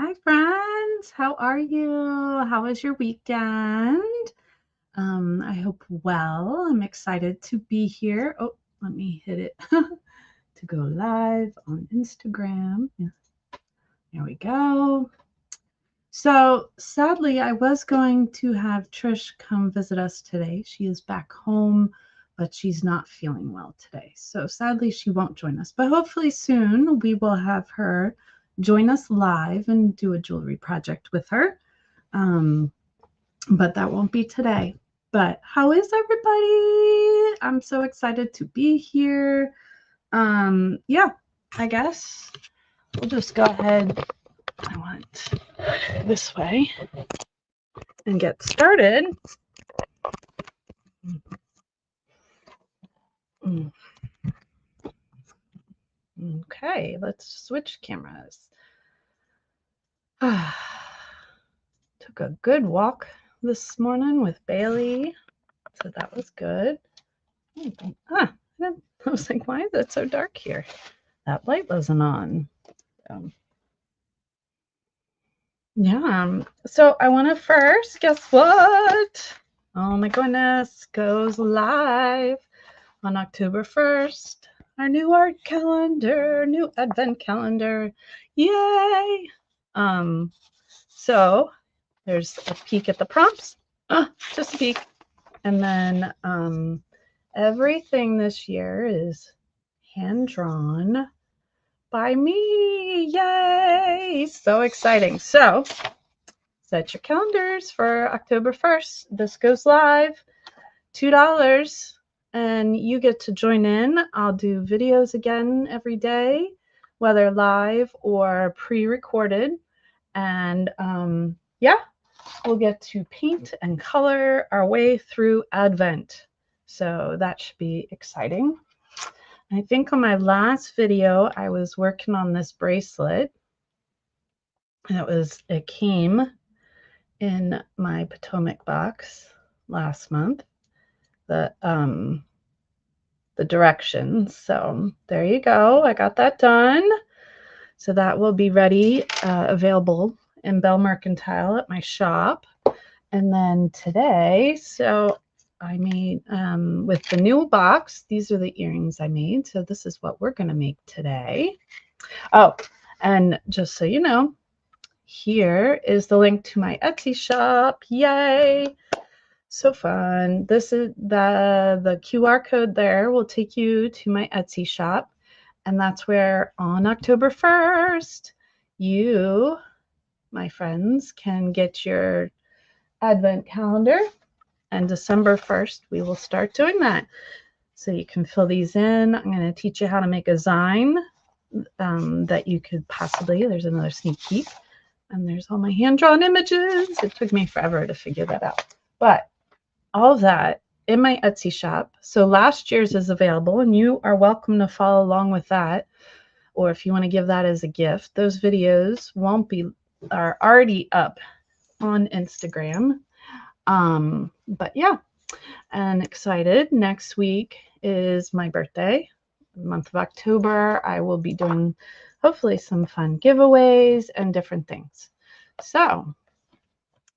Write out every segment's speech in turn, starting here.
Hi, friends. How are you? How was your weekend? I hope well. I'm excited to be here. Oh, let me hit it to go live on Instagram. Yeah, there we go. So, sadly, I was going to have Trish come visit us today. She is back home, but she's not feeling well today. So, sadly, she won't join us. But hopefully, soon we will have her join us live and do a jewelry project with her. Um, but that won't be today. But how is everybody? I'm so excited to be here. Yeah, I guess we'll just go ahead. I went this way and get started. Okay, let's switch cameras. Took a good walk this morning with Bailey, so that was good. I was like, why is it so dark here? That light wasn't on. Yeah, so I want to first, guess what? Oh my goodness, goes live on October 1st. Our new art calendar, new advent calendar. Yay! So there's a peek at the prompts. Just a peek. And then everything this year is hand drawn by me. Yay! So exciting. So set your calendars for October 1st. This goes live. $2 and you get to join in. I'll do videos again every day, whether live or pre-recorded. And yeah, we'll get to paint and color our way through Advent. So that should be exciting. I think on my last video, I was working on this bracelet. It came in my Potomac box last month. The directions. So there you go. I got that done. So that will be ready, available in Belle Mercantile at my shop. And then today, so I made, with the new box, these are the earrings I made. So this is what we're going to make today. Oh, and just so you know, here is the link to my Etsy shop. Yay! So fun. This is the QR code there will take you to my Etsy shop. And that's where on October 1st, you, my friends, can get your Advent calendar. And December 1st, we will start doing that. So you can fill these in. I'm going to teach you how to make a Zine that you could possibly, there's another sneak peek. And there's all my hand-drawn images. It took me forever to figure that out. But all of that in my Etsy shop. So last year's is available, and you are welcome to follow along with that. Or if you want to give that as a gift, those videos are already up on Instagram. But yeah, and excited. Next week is my birthday, the month of October. I will be doing hopefully some fun giveaways and different things. So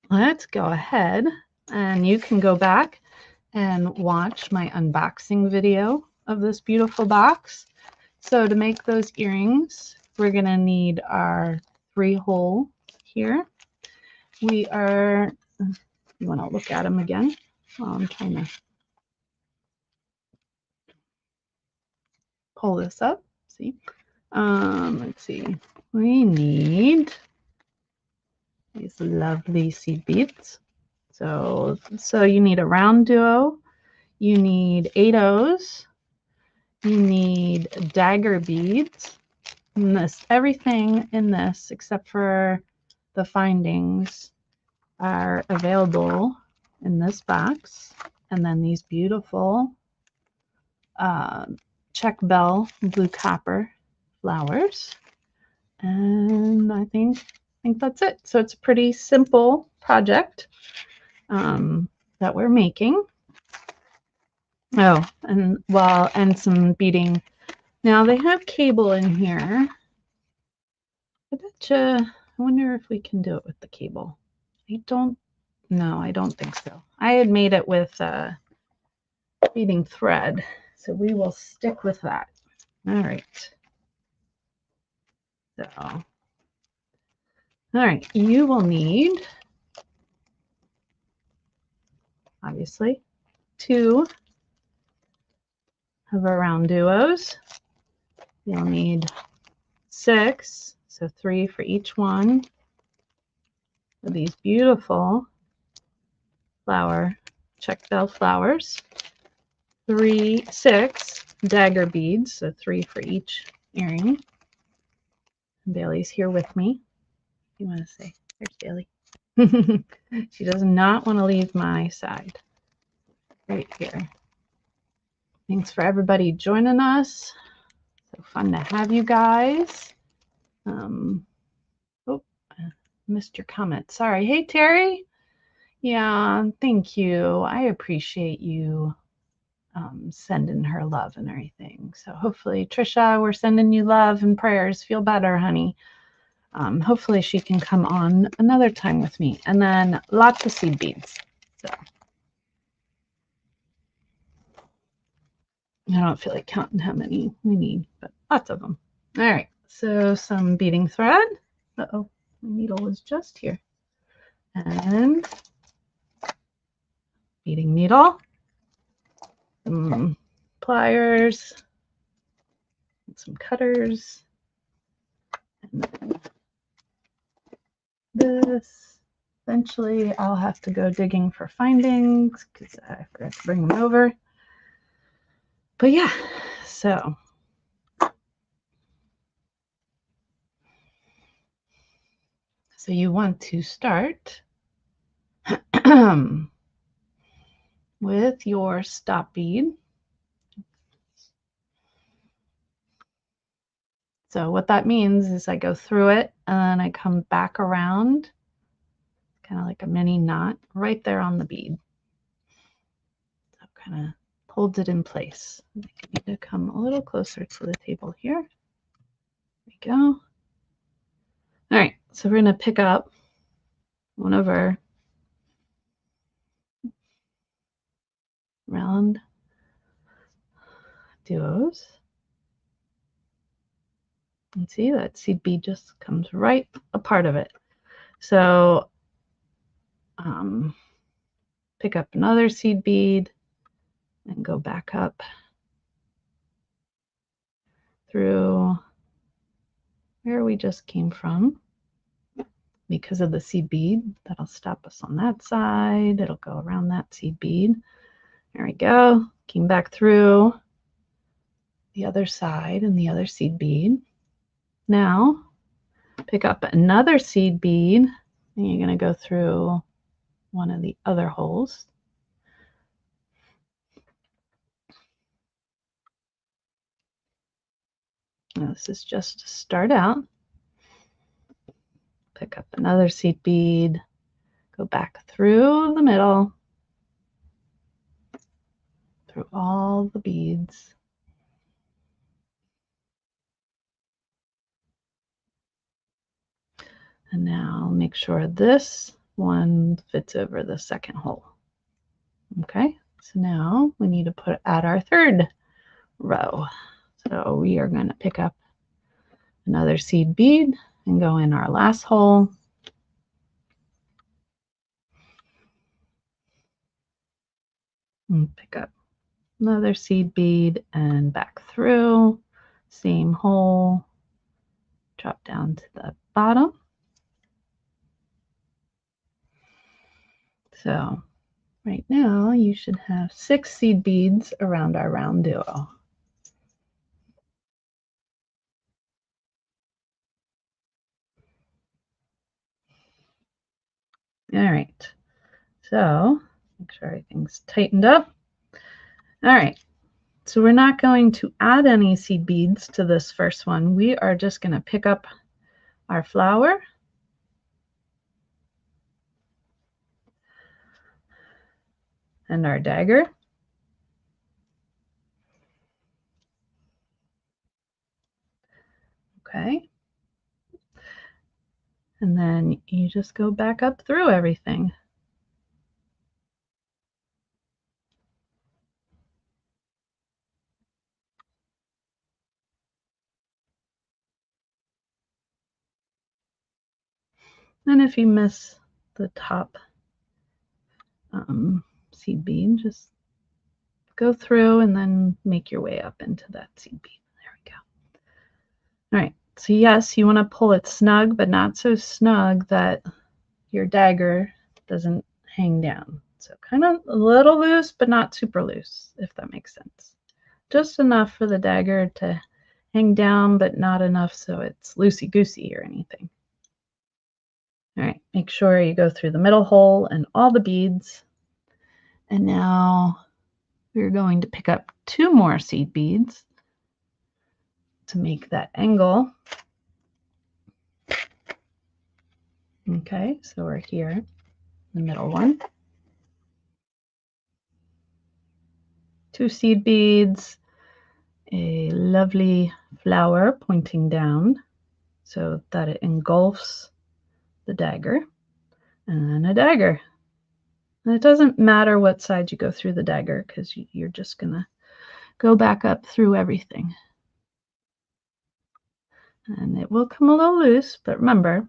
let's go ahead and you can go back and watch my unboxing video of this beautiful box. So to make those earrings, we're going to need our 3-hole here. You want to look at them again? Oh, I'm trying to pull this up. See? Let's see. We need these lovely seed beads. So you need a round duo. You need 8 O's. You need dagger beads. And everything in this, except for the findings, are available in this box. And then these beautiful Czech Belle blue copper flowers. And I think that's it. So it's a pretty simple project that we're making. Oh, and some beading. Now they have cable in here. I betcha I wonder if we can do it with the cable. No, I don't think so. I had made it with beading thread, so we will stick with that. All right. So, all right, you will need, obviously, 2 of our round duos. You'll need 6, so 3 for each one of these beautiful check bell flowers. 6 dagger beads, so 3 for each earring. Bailey's here with me. You want to say, here's Bailey. She does not want to leave my side. Right here. Thanks for everybody joining us. So fun to have you guys. Oh, missed your comment. Sorry. Hey, Terry. Yeah, thank you. I appreciate you sending her love and everything. So hopefully, Trisha, we're sending you love and prayers. Feel better, honey. Hopefully she can come on another time with me. And then lots of seed beads. So I don't feel like counting how many we need, but lots of them. All right, so some beading thread. Uh-oh, my needle was just here. And beading needle. Some pliers. And some cutters. And then this. Eventually, I'll have to go digging for findings because I forgot to bring them over. But yeah, so you want to start with your stop bead. So what that means is I go through it and then I come back around, kind of like a mini knot right there on the bead. So kind of holds it in place. I need to come a little closer to the table here. There we go. All right, so we're going to pick up one of our round duos. And see, that seed bead just comes right a part of it. So pick up another seed bead and go back up through where we just came from. Because of the seed bead, that'll stop us on that side. It'll go around that seed bead. There we go. Came back through the other side and the other seed bead. Now, pick up another seed bead and you're going to go through one of the other holes. Now, this is just to start out. Pick up another seed bead, go back through the middle, through all the beads. And now make sure this one fits over the second hole. Okay, so now we need to add our third row. So we are going to pick up another seed bead and go in our last hole. And pick up another seed bead and back through, same hole, drop down to the bottom. So right now you should have 6 seed beads around our round duo. All right, so make sure everything's tightened up. All right, so we're not going to add any seed beads to this first one. We are just going to pick up our flower and our dagger. Okay. And then you just go back up through everything. And if you miss the top seed bead, just go through and then make your way up into that seed bead. There we go. All right, so yes, you want to pull it snug, but not so snug that your dagger doesn't hang down. So kind of a little loose, but not super loose, if that makes sense. Just enough for the dagger to hang down, but not enough so it's loosey-goosey or anything. All right, make sure you go through the middle hole and all the beads. And now we're going to pick up 2 more seed beads to make that angle. Okay, so we're here, the middle one. 2 seed beads, a lovely flower pointing down so that it engulfs the dagger, and then a dagger. And it doesn't matter what side you go through the dagger because you're just going to go back up through everything. And it will come a little loose, but remember,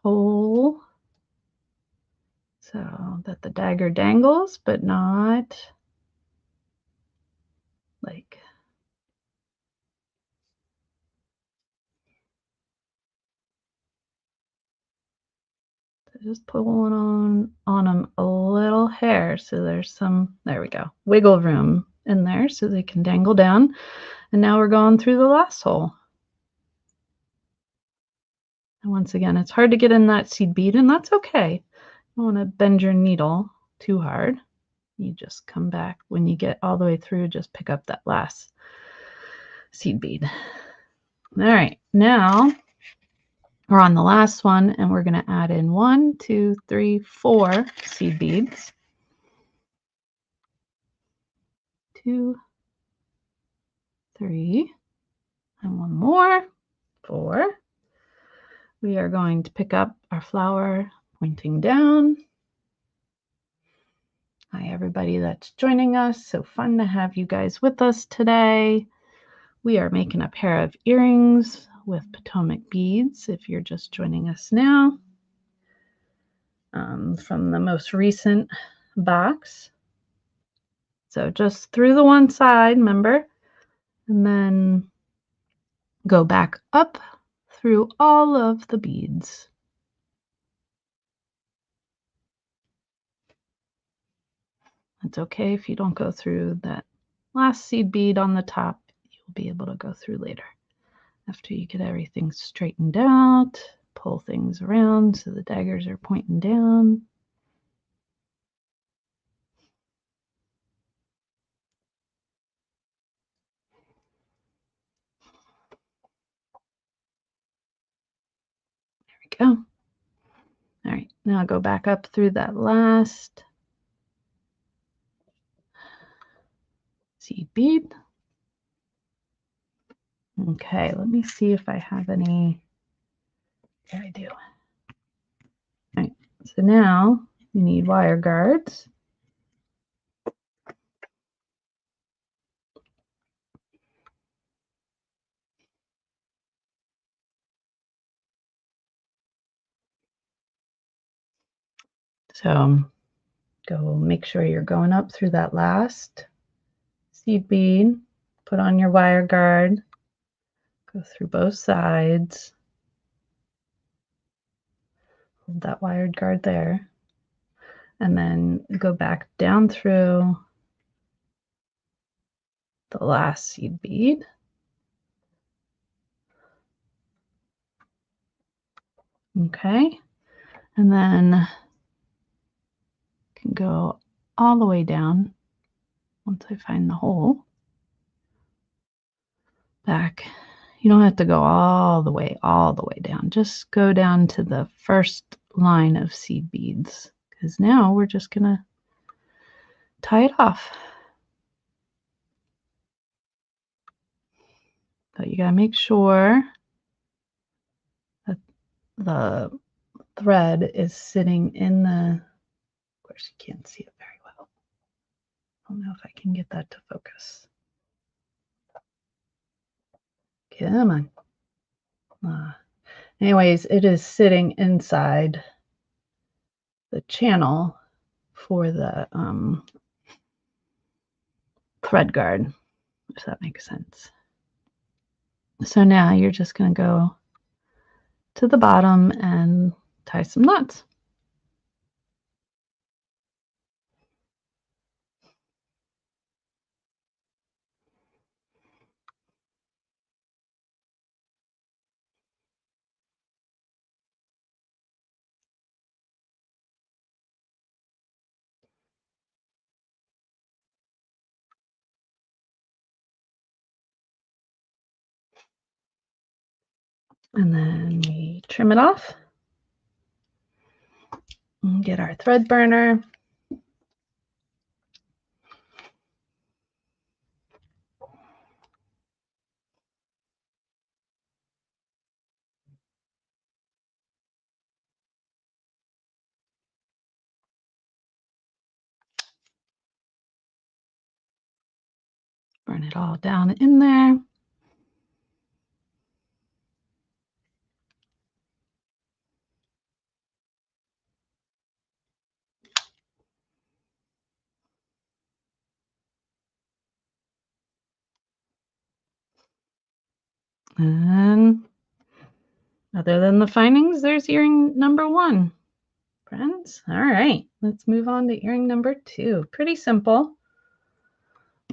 pull so that the dagger dangles, but not like just pulling on them a little hair so there's some, there we go, wiggle room in there so they can dangle down. And now we're going through the last hole. And once again, it's hard to get in that seed bead, and that's okay. You don't want to bend your needle too hard. You just come back when you get all the way through, just pick up that last seed bead. All right, now we're on the last one, and we're going to add in 1, 2, 3, 4 seed beads. 2, 3, and 1 more, 4. We are going to pick up our flower pointing down. Hi, everybody that's joining us. So fun to have you guys with us today. We are making a pair of earrings with Potomac beads, if you're just joining us now, from the most recent box. So just through the one side, remember, and then go back up through all of the beads. It's okay if you don't go through that last seed bead on the top. You'll be able to go through later. After you get everything straightened out, pull things around so the daggers are pointing down. There we go. All right, now go back up through that last seed bead. Okay, let me see if I have any. There I do. All right, so now you need wire guards. So go make sure you're going up through that last seed bead, put on your wire guard, go through both sides, hold that wired guard there, and then go back down through the last seed bead. Okay, and then can go all the way down once I find the hole. Back. You don't have to go all the way down. Just go down to the first line of seed beads, because now we're just going to tie it off. But you got to make sure that the thread is sitting in the, of course you can't see it very well. I don't know if I can get that to focus. Come on. Anyways, it is sitting inside the channel for the thread guard, if that makes sense. So now you're just going to go to the bottom and tie some knots. And then we trim it off and get our thread burner. Burn it all down in there. And other than the findings, there's earring number 1, friends. All right, let's move on to earring number 2. Pretty simple.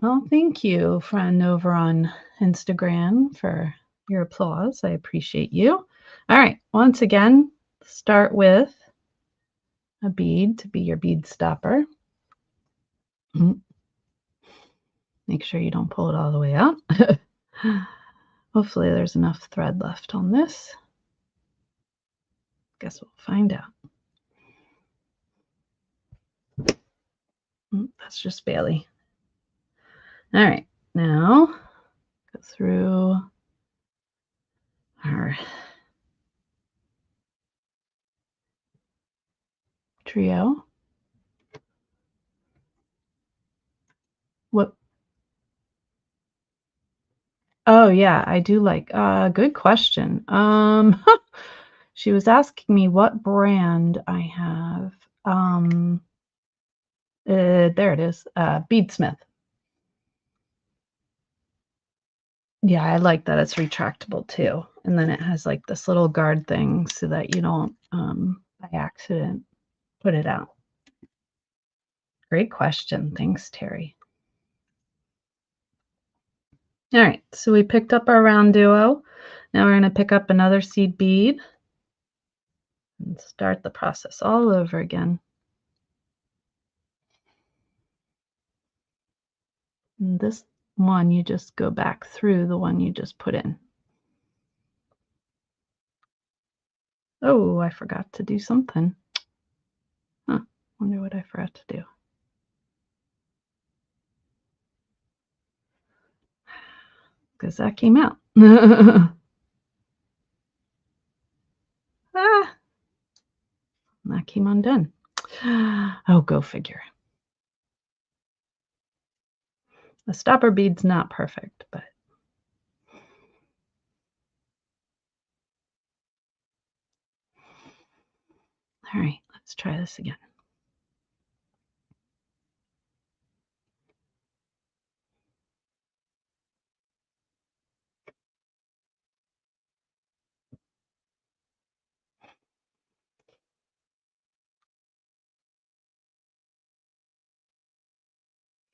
Well, thank you, friend over on Instagram, for your applause. I appreciate you. All right, once again, start with a bead to be your bead stopper. Make sure you don't pull it all the way out. Hopefully there's enough thread left on this. Guess we'll find out. That's just Bailey. All right, now go through our trio. What? Oh yeah, I do like. Good question. She was asking me what brand I have. There it is. Beadsmith. Yeah, I like that it's retractable too. And then it has like this little guard thing so that you don't by accident put it out. Great question. Thanks, Terry. All right, so we picked up our round duo. Now we're going to pick up another seed bead and start the process all over again. And this one, you just go back through the one you just put in. Oh, I forgot to do something. Huh, wonder what I forgot to do. Because that came out. Ah, that came undone. Oh, go figure. The stopper bead's not perfect, but all right, let's try this again.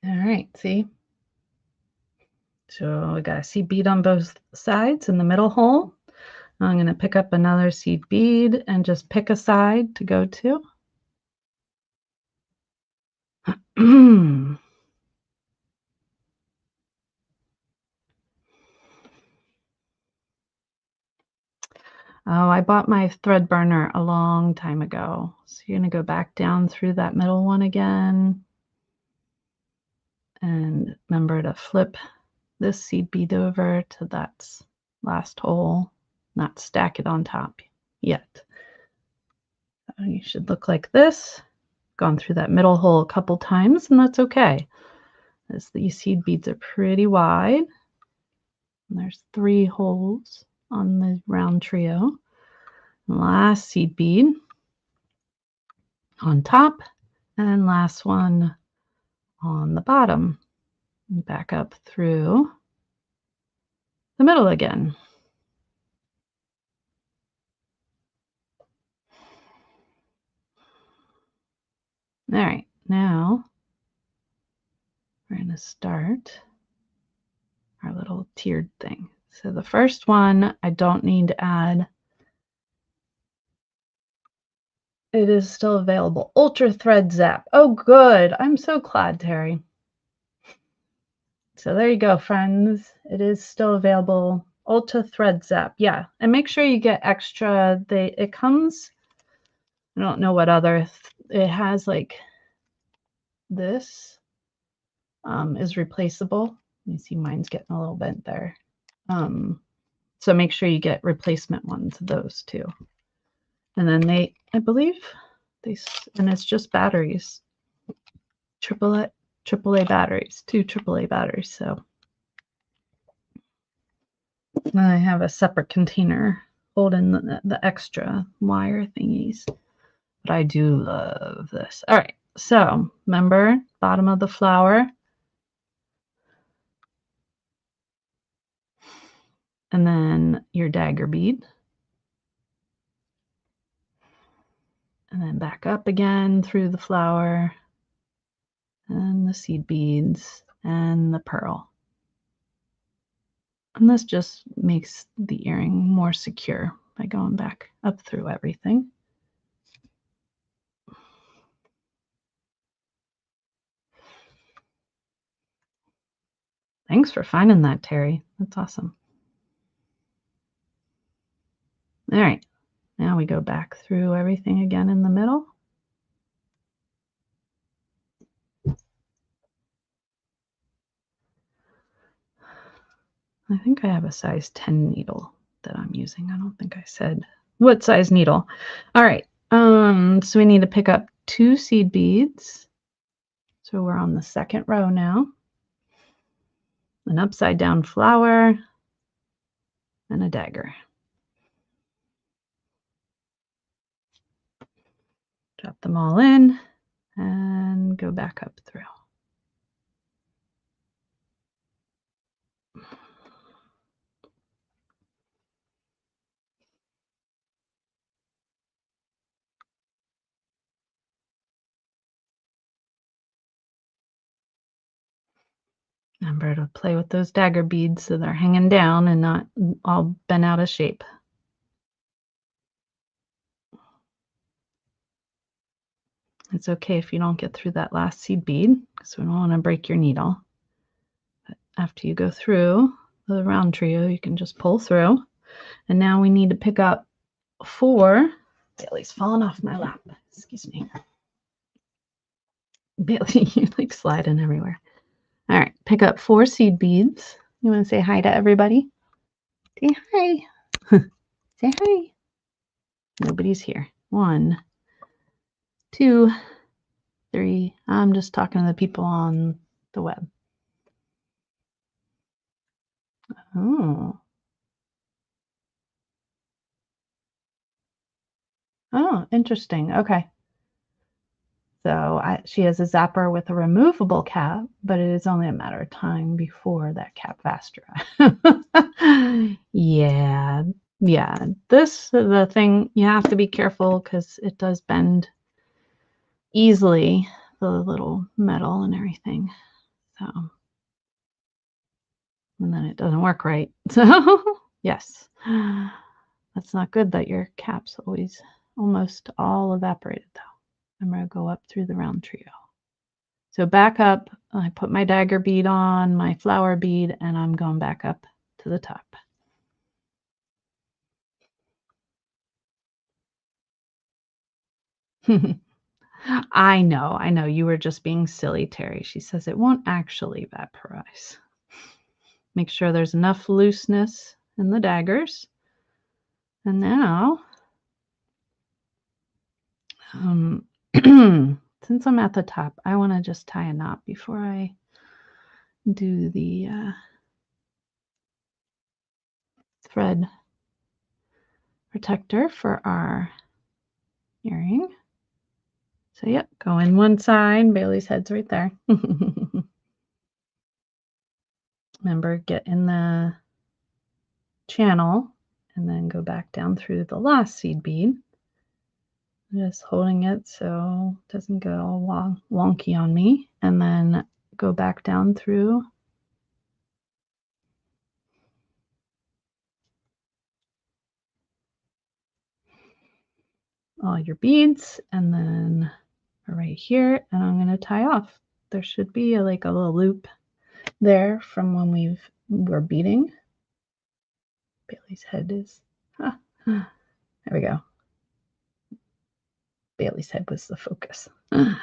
All right, see? So we got a seed bead on both sides in the middle hole. I'm going to pick up another seed bead and just pick a side to go to. Oh, I bought my thread burner a long time ago. So you're going to go back down through that middle one again. And remember to flip this seed bead over to that last hole, not stack it on top. yet. You should look like this. Gone through that middle hole a couple times, and that's okay. These seed beads are pretty wide. And there's 3 holes on the round trio. Last seed bead on top, and last one on the bottom. And back up through the middle again. All right, now we're going to start our little tiered thing. So the first one, I don't need to add. It is still available. Ultra Thread Zap. Oh, good. I'm so glad, Terry. So there you go, friends. It is still available. Ultra Thread Zap. Yeah, and make sure you get extra. It comes, I don't know what other, it has like this is replaceable. You see mine's getting a little bent there. So make sure you get replacement ones of those too. And then I believe and it's just batteries. AAA batteries, 2 AAA batteries. So I have a separate container holding the extra wire thingies. But I do love this. All right, so remember, bottom of the flower. And then your dagger bead. And then back up again through the flower. And the seed beads and the pearl. And this just makes the earring more secure by going back up through everything. Thanks for finding that, Terry. That's awesome. All right, now we go back through everything again in the middle. I think I have a size 10 needle that I'm using. I don't think I said what size needle. All right, so we need to pick up 2 seed beads. So we're on the second row now. An upside down flower and a dagger. Drop them all in and go back up through. Remember to play with those dagger beads so they're hanging down and not all bent out of shape. It's okay if you don't get through that last seed bead because we don't want to break your needle. But after you go through the round trio, you can just pull through. And now we need to pick up 4. Bailey's falling off my lap. Excuse me. Bailey, you're like sliding everywhere. All right, pick up 4 seed beads. You want to say hi to everybody? Say hi. Say hi. Nobody's here. 1, 2, 3. I'm just talking to the people on the web. Oh. Oh, interesting. Okay. So she has a zapper with a removable cap, but it is only a matter of time before that cap fast dry. Yeah. The thing, you have to be careful because it does bend easily, the little metal and everything. So, and then it doesn't work right. So, yes. That's not good that your cap's always almost all evaporated though. I'm going to go up through the round trio. So back up, I put my dagger bead on, my flower bead, and I'm going back up to the top. I know. You were just being silly, Terry. She says it won't actually vaporize. Make sure there's enough looseness in the daggers. And now Since I'm at the top, I want to just tie a knot before I do the thread protector for our earring. So yep, go in one side. Bailey's head's right there. Remember, get in the channel and then go back down through the last seed bead. Just holding it so it doesn't go all wonky on me, and then go back down through all your beads, and then right here, and I'm going to tie off. There should be like a little loop there from when we're beading. Bailey's head is, there we go. Bailey's head was the focus. So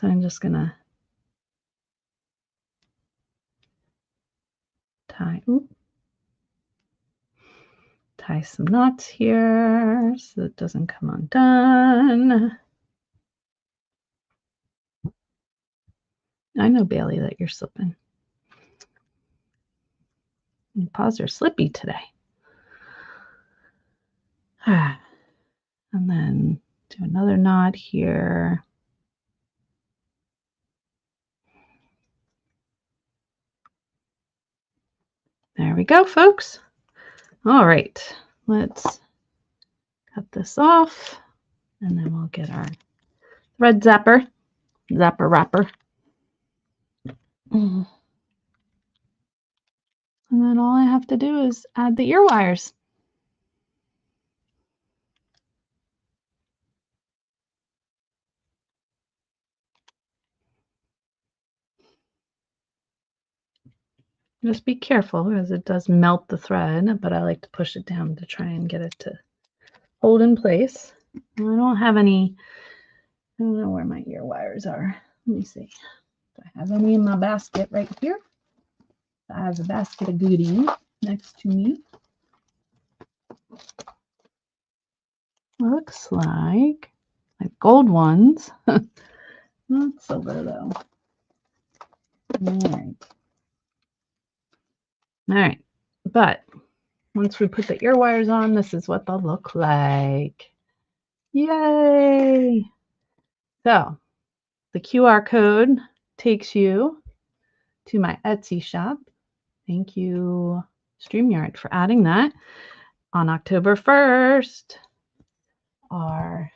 I'm just going to tie some knots here so it doesn't come undone. I know, Bailey, that you're slipping. Your paws are slippy today. And then do another knot here. There we go, folks. All right, let's cut this off, and then we'll get our thread zapper wrapper. And then all I have to do is add the ear wires. Just be careful because it does melt the thread, but I like to push it down to try and get it to hold in place. I don't have any, I don't know where my ear wires are. Let me see. Do I have any in my basket right here? I have a basket of goodies next to me. Looks like gold ones. Not silver though. All right. But once we put the ear wires on, this is what they'll look like. Yay! So the QR code takes you to my Etsy shop. Thank you, StreamYard, for adding that. On October 1st, our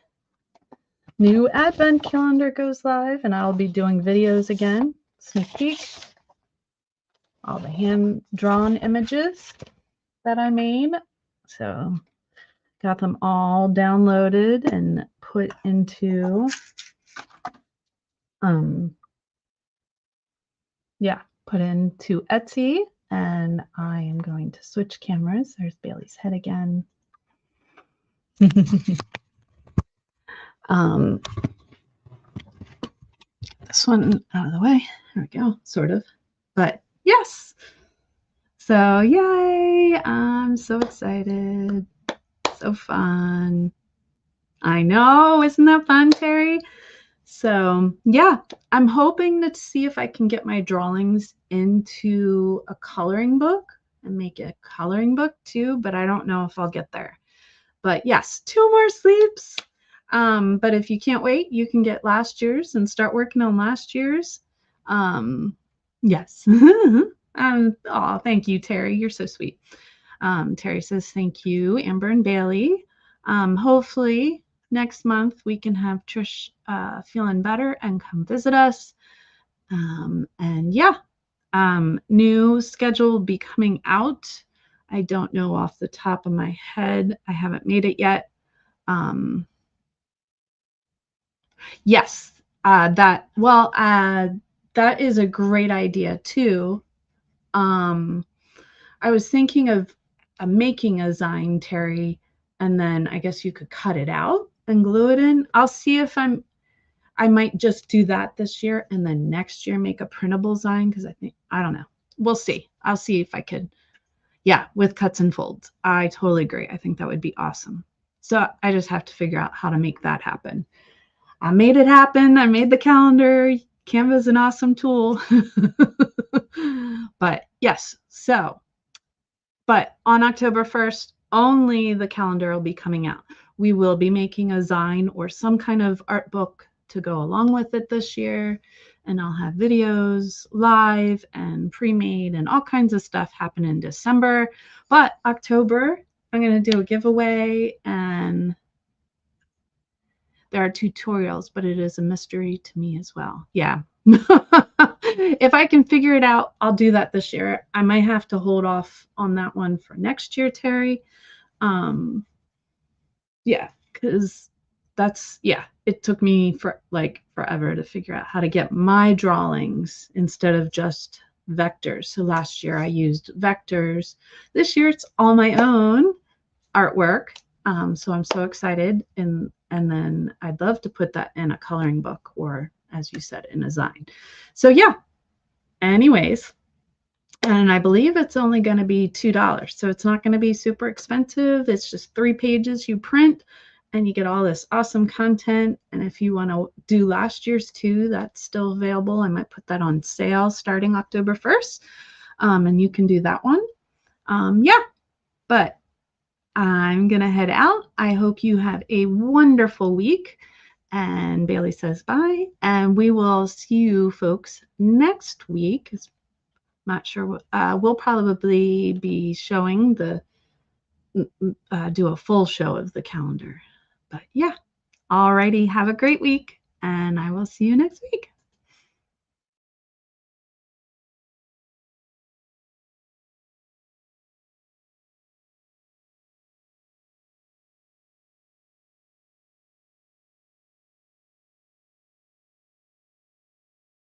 new advent calendar goes live, and I'll be doing videos again. Sneak peek. All the hand-drawn images that I made. So got them all downloaded and put into Etsy, and I am going to switch cameras. There's Bailey's head again. This one out of the way. There we go, sort of. But yes. So yay, I'm so excited. So fun. I know, isn't that fun, Terry? So yeah, I'm hoping to see if I can get my drawings into a coloring book and make a coloring book too, but I don't know if I'll get there. But yes, 2 more sleeps. But if you can't wait, you can get last year's and start working on last year's. Yes. Oh, thank you, Terry. You're so sweet. Terry says, thank you, Amber and Bailey. Hopefully next month we can have Trish feeling better and come visit us. And yeah, new schedule will be coming out. I don't know off the top of my head. I haven't made it yet. Yes, that is a great idea too. I was thinking of making a Zine, Terry, and then I guess you could cut it out and glue it in. I'll see if I might just do that this year and then next year make a printable Zine, because I don't know. We'll see. I'll see if I could. Yeah, with cuts and folds. I totally agree. I think that would be awesome. So I just have to figure out how to make that happen. I made it happen. I made the calendar. Canva is an awesome tool. But yes, so, but on October 1st, only the calendar will be coming out. We will be making a zine or some kind of art book to go along with it this year. And I'll have videos live and pre-made and all kinds of stuff happen in December. But October, I'm going to do a giveaway, and there are tutorials, but it is a mystery to me as well. Yeah. If I can figure it out, I'll do that this year. I might have to hold off on that one for next year, Terry. Yeah, because it took me forever to figure out how to get my drawings instead of just vectors. So last year I used vectors. This year it's all my own artwork. So I'm so excited, and then I'd love to put that in a coloring book, or as you said, in a zine. So yeah, anyways, and I believe it's only going to be $2. So it's not going to be super expensive. It's just 3 pages you print and you get all this awesome content. And if you want to do last year's too, that's still available. I might put that on sale starting October 1st. And you can do that one. Yeah, but I'm going to head out. I hope you have a wonderful week. And Bailey says bye. And we will see you folks next week. Not sure what, we'll probably be showing do a full show of the calendar. But yeah, alrighty. Have a great week. And I will see you next week.